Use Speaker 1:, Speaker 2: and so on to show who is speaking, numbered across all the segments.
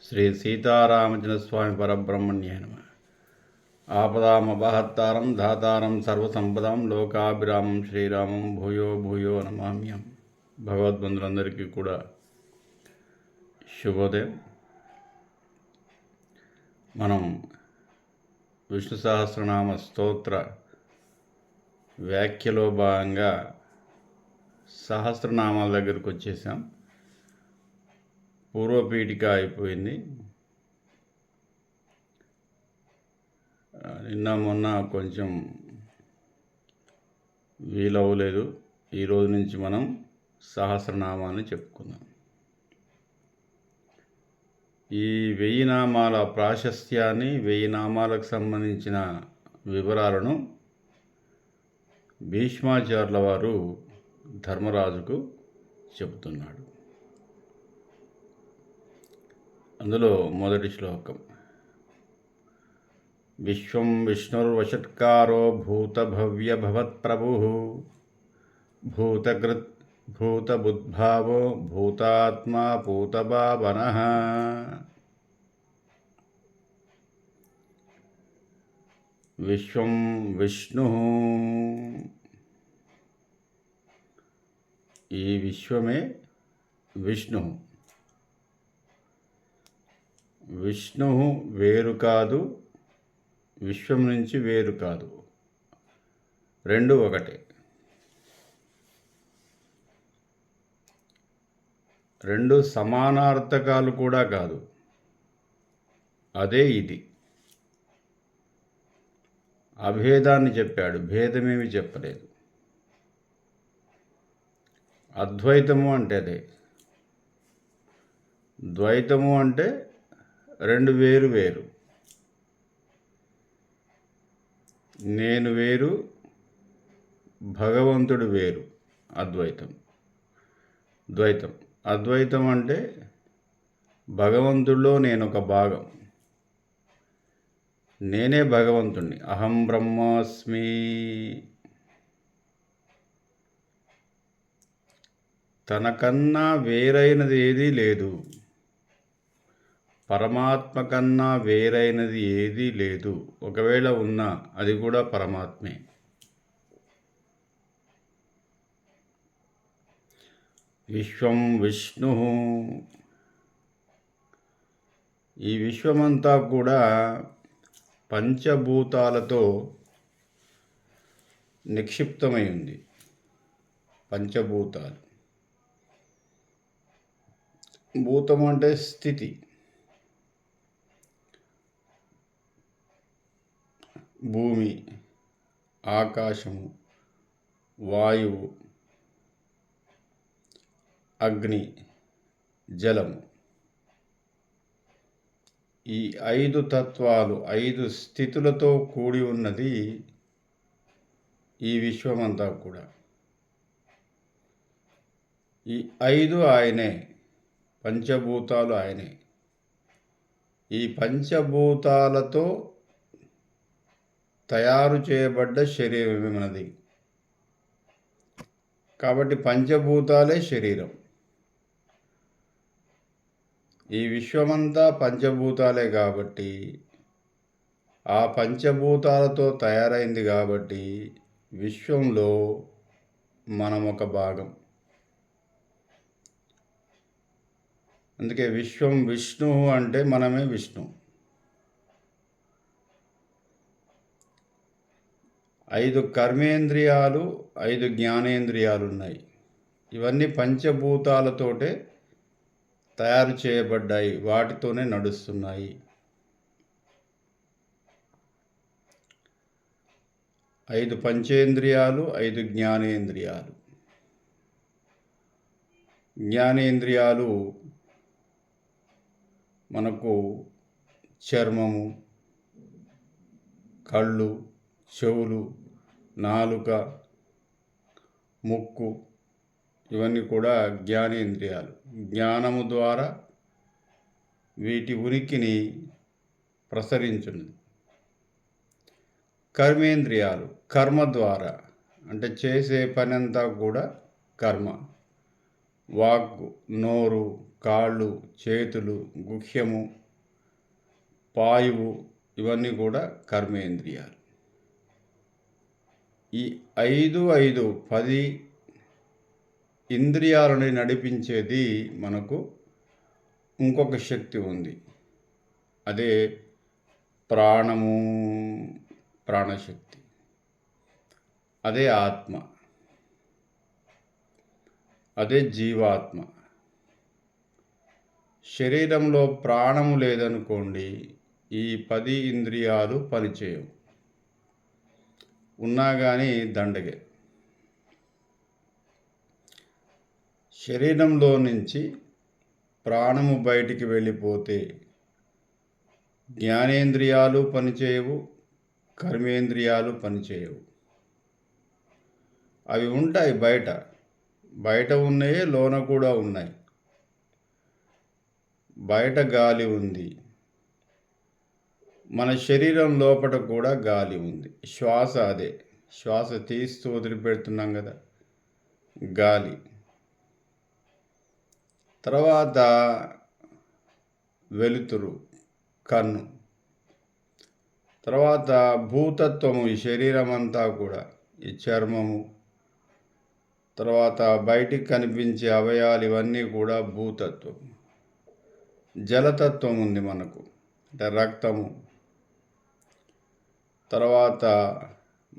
Speaker 1: శ్రీ సీతారామచంద్ర స్వామి పరబ్రహ్మణ్యే నమః. ఆపదామపహర్తారం ధాతారం సర్వసంపదాం లోకాభిరామం శ్రీరామం భూయో భూయో నమామ్యం. భగవద్బంధులందరికీ కూడా శుభోదయం. మనం విష్ణు సహస్రనామ స్తోత్ర వ్యాఖ్యలో భాగంగా సహస్రనామాల దగ్గరకు వచ్చేసాం. పూర్వపీఠిక అయిపోయింది. నిన్న మొన్న కొంచెం వీలవ్వలేదు. ఈరోజు నుంచి మనం సహస్రనామాన్ని చెప్పుకుందాం. ఈ 1000 నామాల ప్రాశస్త్యాన్ని, 1000 నామాలకు సంబంధించిన వివరాలను భీష్మాచార్యుల వారు ధర్మరాజుకు చెబుతున్నాడు. అందులో మొదటి శ్లోకం, విశ్వం విష్ణుర్వషట్కారో భూతభవ్య భవత్ప్రభుః భూతకృత్ భూతబుద్భావో భూతాత్మా భూతభావనః. విశ్వం విష్ణుః, ఈ విశ్వమే విష్ణువు. విష్ణువు వేరు కాదు, విశ్వం నుంచి వేరు కాదు, రెండు ఒకటే. రెండు సమానార్థకాలు కూడా కాదు, అదే ఇది. అభేదాన్ని చెప్పాడు, భేదమేమి చెప్పలేదు. అద్వైతము అంటే అదే. ద్వైతము అంటే రెండు వేరు వేరు. నేను వేరు, భగవంతుడు వేరు. అద్వైతం. ద్వైతం. అద్వైతం అంటే భగవంతుడిలో నేను ఒక భాగం, నేనే భగవంతుణ్ణి. అహం బ్రహ్మాస్మి. తనకన్నా వేరైనది ఏదీ లేదు. పరమాత్మ కన్నా వేరైనది ఏదీ లేదు. ఒకవేళ ఉన్నా అది కూడా పరమాత్మే. విశ్వం విష్ణు. ఈ విశ్వమంతా కూడా పంచభూతాలతో నిక్షిప్తమై ఉంది. పంచభూతాలు. భూతం అంటే స్థితి. భూమి, ఆకాశము, వాయువు, అగ్ని, జలము. ఈ 5 తత్వాలు, 5 స్థితులతో కూడి ఉన్నది ఈ విశ్వమంతా కూడా. ఈ 5 ఆయనే, పంచభూతాలు ఆయనే. ఈ పంచభూతాలతో తయారు చేయబడ్డ శరీరమే మనది. కాబట్టి పంచభూతాలే శరీరం. ఈ విశ్వమంతా పంచభూతాలే కాబట్టి, ఆ పంచభూతాలతో తయారైంది కాబట్టి విశ్వంలో మనం ఒక భాగం. అందుకే విశ్వం విష్ణు అంటే మనమే విష్ణు. 5 కర్మేంద్రియాలు, 5 జ్ఞానేంద్రియాలు ఉన్నాయి. ఇవన్నీ పంచభూతాలతోటే తయారు చేయబడ్డాయి, వాటితోనే నడుస్తున్నాయి. 5 పంచేంద్రియాలు, 5 జ్ఞానేంద్రియాలు. జ్ఞానేంద్రియాలు మనకు చర్మము, కళ్ళు, చెవులు, నాలుక, ముక్కు, ఇవన్నీ కూడా జ్ఞానేంద్రియాలు. జ్ఞానము ద్వారా వీటి ఉనికిని ప్రసరించున్నది. కర్మేంద్రియాలు కర్మ ద్వారా, అంటే చేసే పని అంతా కూడా కర్మ. వాక్కు, నోరు, కాళ్ళు, చేతులు, గుహ్యము, పాయువు ఇవన్నీ కూడా కర్మేంద్రియాలు. ఈ 10 ఇంద్రియాలని నడిపించేది మనకు ఇంకొక శక్తి ఉంది. అదే ప్రాణము, ప్రాణశక్తి. అదే ఆత్మ, అదే జీవాత్మ. శరీరంలో ప్రాణము లేదనుకోండి, ఈ 10 ఇంద్రియాలు పనిచేయవు. ఉన్నా కానీ దండగే. శరీరంలో నుంచి ప్రాణము బయటికి వెళ్ళిపోతే జ్ఞానేంద్రియాలు పనిచేయవు, కర్మేంద్రియాలు పనిచేయవు. అవి ఉంటాయి బయట, బయట ఉన్నాయే లోన కూడా ఉన్నాయి. బయట గాలి ఉంది, మన శరీరం లోపల కూడా గాలి ఉంది. శ్వాస అదే, శ్వాస తీస్తూ వదిలిపెడుతున్నాం కదా, గాలి. తర్వాత వెలుతురు, కన్ను. తర్వాత భూతత్వము, ఈ శరీరం అంతా కూడా, ఈ చర్మము. తర్వాత బయటికి కనిపించే అవయవాలు ఇవన్నీ కూడా భూతత్వం. జలతత్వం ఉంది మనకు, అంటే రక్తము. తర్వాత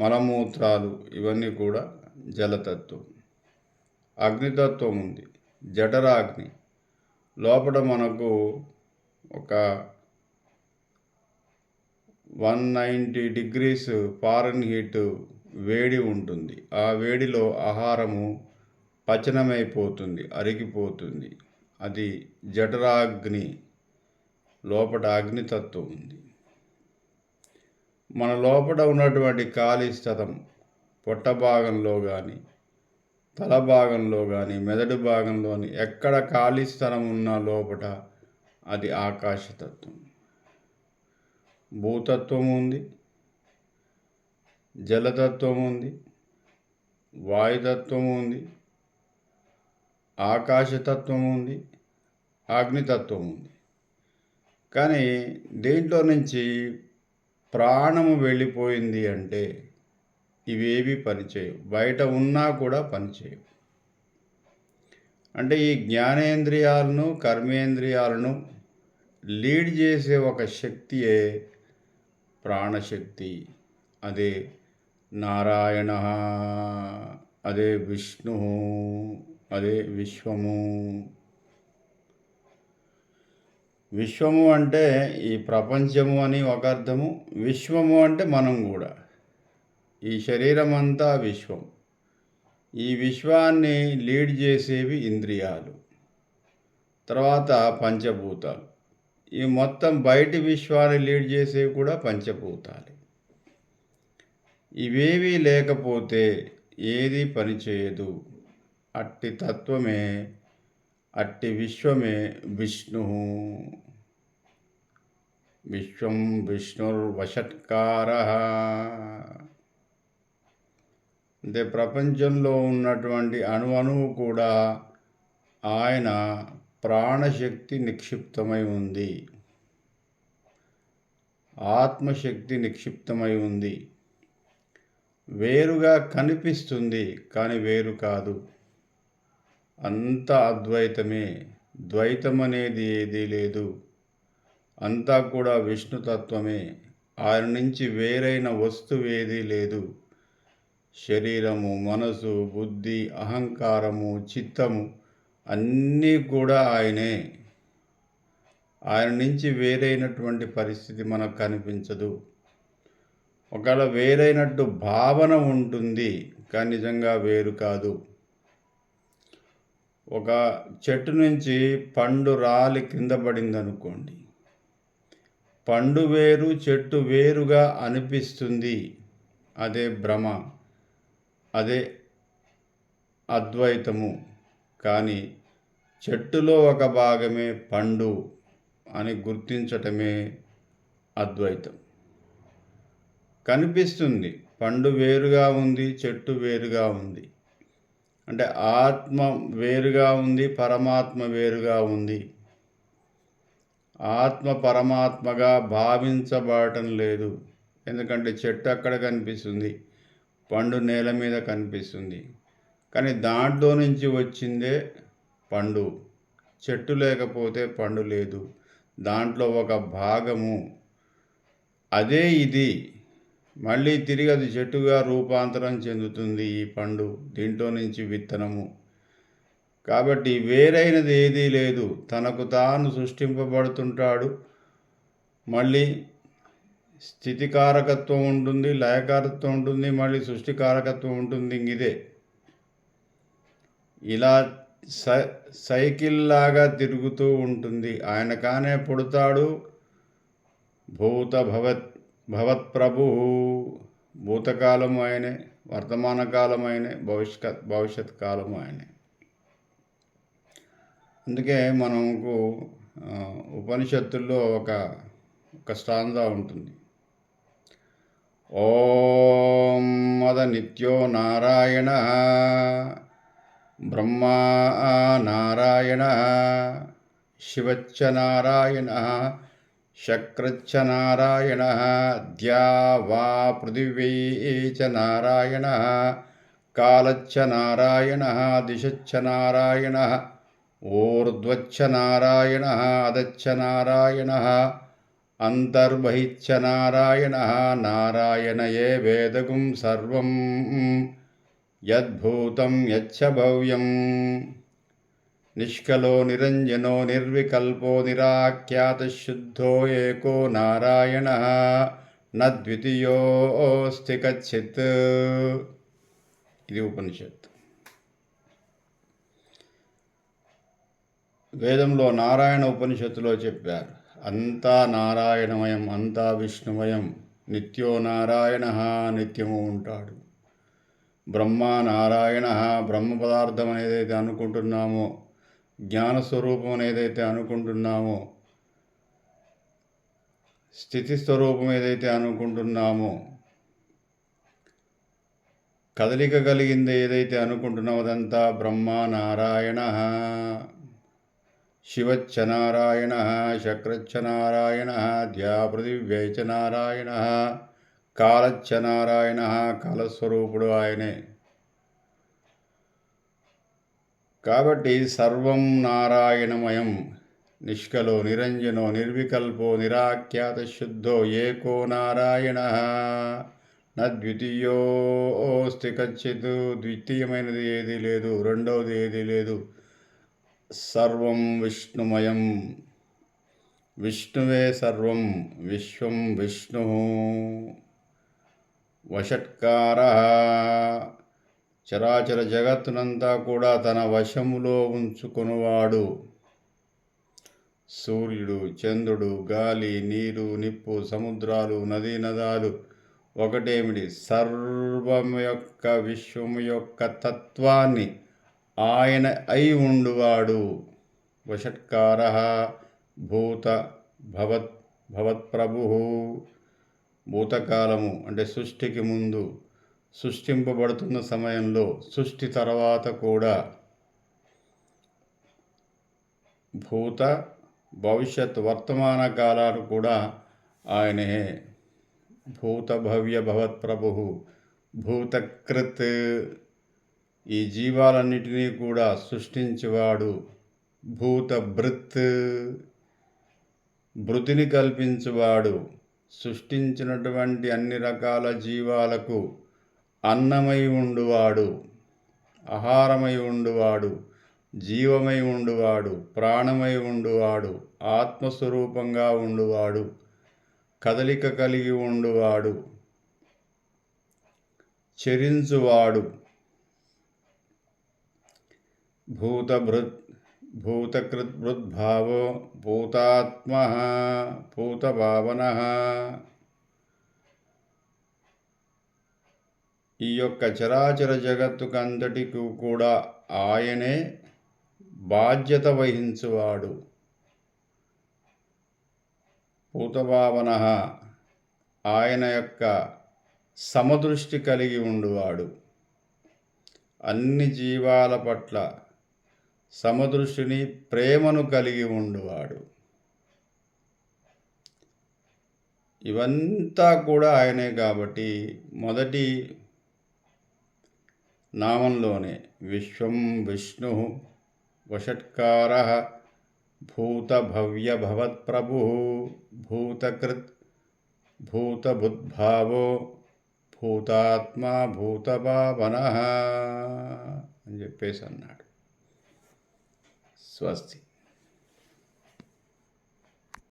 Speaker 1: మలమూత్రాలు ఇవన్నీ కూడా జలతత్వం. అగ్నితత్వం ఉంది, జఠరాగ్ని. లోపల మనకు ఒక 190 degrees ఫారెన్హీట్ వేడి ఉంటుంది. ఆ వేడిలో ఆహారము పచనమైపోతుంది, అరిగిపోతుంది. అది జఠరాగ్ని. లోపల అగ్నితత్వం ఉంది. మన లోపల ఉన్నటువంటి ఖాళీ స్థలం, పొట్ట భాగంలో కానీ, తల భాగంలో కానీ, మెదడు భాగంలోని ఎక్కడ ఖాళీ స్థలం ఉన్నా లోపల అది ఆకాశతత్వం. భూతత్వం ఉంది, జలతత్వం ఉంది, వాయుతత్వం ఉంది, ఆకాశతత్వం ఉంది, అగ్నితత్వం ఉంది. కానీ దేంట్లో నుంచి ప్రాణము వెళ్ళిపోయింది అంటే ఇవేవి పనిచేయవు, బయట ఉన్నా కూడా పనిచేయవు. అంటే ఈ జ్ఞానేంద్రియాలను, కర్మేంద్రియాలను లీడ్ చేసే ఒక శక్తియే ప్రాణశక్తి. అదే నారాయణ, అదే విష్ణు, అదే విశ్వము. విశ్వము అంటే ఈ ప్రపంచము అని ఒక అర్థము, విశ్వము అంటే మనం కూడా. ఈ శరీరం అంతా విశ్వం. ఈ విశ్వాన్ని లీడ్ చేసేవి ఇంద్రియాలు, తర్వాత పంచభూతాలు. ఈ మొత్తం బయటి విశ్వాన్ని లీడ్ చేసేవి కూడా పంచభూతాలు. ఇవేవి లేకపోతే ఏది పనిచేయదు. అట్టి తత్వమే, అట్టి విశ్వమే విష్ణు. విశ్వం విష్ణుర్వషట్కారః. అంటే ప్రపంచంలో ఉన్నటువంటి అణువు కూడా ఆయన ప్రాణశక్తి నిక్షిప్తమై ఉంది, ఆత్మశక్తి నిక్షిప్తమై ఉంది. వేరుగా కనిపిస్తుంది కానీ వేరు కాదు. అంతా అద్వైతమే, ద్వైతం అనేది ఏదీ లేదు. అంతా కూడా విష్ణుతత్వమే. ఆయన నుంచి వేరైన వస్తువు ఏదీ లేదు. శరీరము, మనసు, బుద్ధి, అహంకారము, చిత్తము అన్నీ కూడా ఆయనే. ఆయన నుంచి వేరైనటువంటి పరిస్థితి మనకు కనిపించదు. ఒకవేళ వేరైనట్టు భావన ఉంటుంది కానీ నిజంగా వేరు కాదు. ఒక చెట్టు నుంచి పండు రాలి కింద పడింది అనుకోండి, పండు వేరు, చెట్టు వేరుగా అనిపిస్తుంది. అదే భ్రమ, అదే అద్వైతము. కానీ చెట్టులో ఒక భాగమే పండు అని గుర్తించటమే అద్వైతం. కనిపిస్తుంది పండు వేరుగా ఉంది, చెట్టు వేరుగా ఉంది. అంటే ఆత్మ వేరుగా ఉంది, పరమాత్మ వేరుగా ఉంది. ఆత్మ పరమాత్మగా భావించబడటం లేదు. ఎందుకంటే చెట్టు అక్కడ కనిపిస్తుంది, పండు నేల మీద కనిపిస్తుంది, కానీ దాంట్లో నుంచి వచ్చిందే పండు. చెట్టు లేకపోతే పండు లేదు, దాంట్లో ఒక భాగము. అదే ఇది మళ్ళీ తిరిగి అది చెట్టుగా రూపాంతరం చెందుతుంది. ఈ పండు దీంట్లో నుంచి విత్తనము. కాబట్టి వేరైనది ఏదీ లేదు, తనకు తాను సృష్టింపబడుతుంటాడు. మళ్ళీ స్థితికారకత్వం ఉంటుంది, లయకారకత్వం ఉంటుంది, మళ్ళీ సృష్టికారకత్వం ఉంటుంది. ఇదే ఇలా సైకిల్ లాగా తిరుగుతూ ఉంటుంది. ఆయన కానే పుడతాడు. భవత్ప్రభు, భూతకాలము ఆయనే, వర్తమాన కాలం ఆయనే, భవిష్యత్ కాలము ఆయనే. అందుకే మనకు ఉపనిషత్తుల్లో ఒక స్టాంజా ఉంటుంది. ఓం మద నిత్యో నారాయణ బ్రహ్మా నారాయణ శివచ్చ నారాయణ శక్రచ్చ నారాయణ ద్యా వా పృథివీ చ నారాయణ కాలచ్చ నారాయణ దిశచ్చ నారాయణ ఊర్ధ్వచ్చ నారాయణ అధచ్చ నారాయణ అంతర్బహిశ్చ నారాయణ నారాయణ ఏ వేదగుం సర్వం యద్భూతం యచ్చ భవ్యం నిష్కలో నిరంజనో నిర్వికల్పో నిరాఖ్యాత శుద్ధో ఏకో నారాయణ నద్వితీయోస్తి కచ్చిత్. ఇది ఉపనిషత్తు. వేదంలో నారాయణ ఉపనిషత్తులో చెప్పారు, అంతా నారాయణమయం, అంతా విష్ణుమయం. నిత్యో నారాయణ, నిత్యము ఉంటాడు. బ్రహ్మ నారాయణ, బ్రహ్మ పదార్థం ఏదైతే అనుకుంటున్నామో, జ్ఞానస్వరూపం ఏదైతే అనుకుంటున్నామో, స్థితి స్వరూపం ఏదైతే అనుకుంటున్నామో, కదలిక కలిగింది ఏదైతే అనుకుంటున్నామో అదంతా బ్రహ్మ నారాయణ. శివచ్చ నారాయణ శక్రచ్చ నారాయణ ద్యా పృథివ్యై చ నారాయణ కాలచ్చ నారాయణ, కాలస్వరూపుడు ఆయనే. కాబట్టి సర్వం నారాయణమయం. నిష్కలో నిరంజనో నిర్వికల్పో నిరాఖ్యాత శుద్ధో ఏకో నారాయణ నద్వితీయోస్తి కచ్చిత్. ద్వితీయమైనది ఏదీ లేదు, రెండవది ఏదీ లేదు. సర్వం విష్ణుమయం. విష్ణువే సర్వం, విశ్వం విష్ణు. వషట్కార, చరాచర జగత్తునంతా కూడా తన వశములో ఉంచుకునివాడు. సూర్యుడు, చంద్రుడు, గాలి, నీరు, నిప్పు, సముద్రాలు, నదీ నదాలు ఒకటేమిటి, సర్వం యొక్క విశ్వము యొక్క తత్వాన్ని ఆయన అయి ఉండువాడు. వషట్కార భవత్ప్రభు. భూతకాలము అంటే సృష్టికి ముందు, సృష్టింపబడుతున్న సమయంలో, సృష్టి తర్వాత కూడా, భూత భవిష్యత్ వర్తమాన కాలాలు కూడా ఆయనే. భూత భవ్య భవత్ప్రభు. భూతకృత్, ఈ జీవాలన్నిటినీ కూడా సృష్టించువాడు. భూతభృత్, భృతిని కల్పించువాడు. సృష్టించినటువంటి అన్ని రకాల జీవాలకు అన్నమై ఉండువాడు, ఆహారమై ఉండువాడు, జీవమై ఉండువాడు, ప్రాణమై ఉండువాడు, ఆత్మస్వరూపంగా ఉండువాడు, కదలిక కలిగి ఉండువాడు, చరించువాడు. భూతకృద్భృద్భావో భూతాత్మ భూతభావన. ఈ యొక్క చరాచర జగత్తుకంతటికి కూడా ఆయనే బాధ్యత వహించువాడు. భూతభావన, ఆయన యొక్క సమదృష్టి కలిగి ఉండువాడు. అన్ని జీవాల పట్ల సమదృష్టిని, ప్రేమను కలిగి ఉండువాడు. ఇవంతా కూడా ఆయనే కాబట్టి మొదటి నామంలోనే విశ్వం విష్ణు వషట్కార భూతభవ్య భవత్ప్రభు భూతకృత్ భూతబుద్భావో భూతాత్మా భూతభావన అని చెప్పేసి అన్నాడు. స్వస్తి.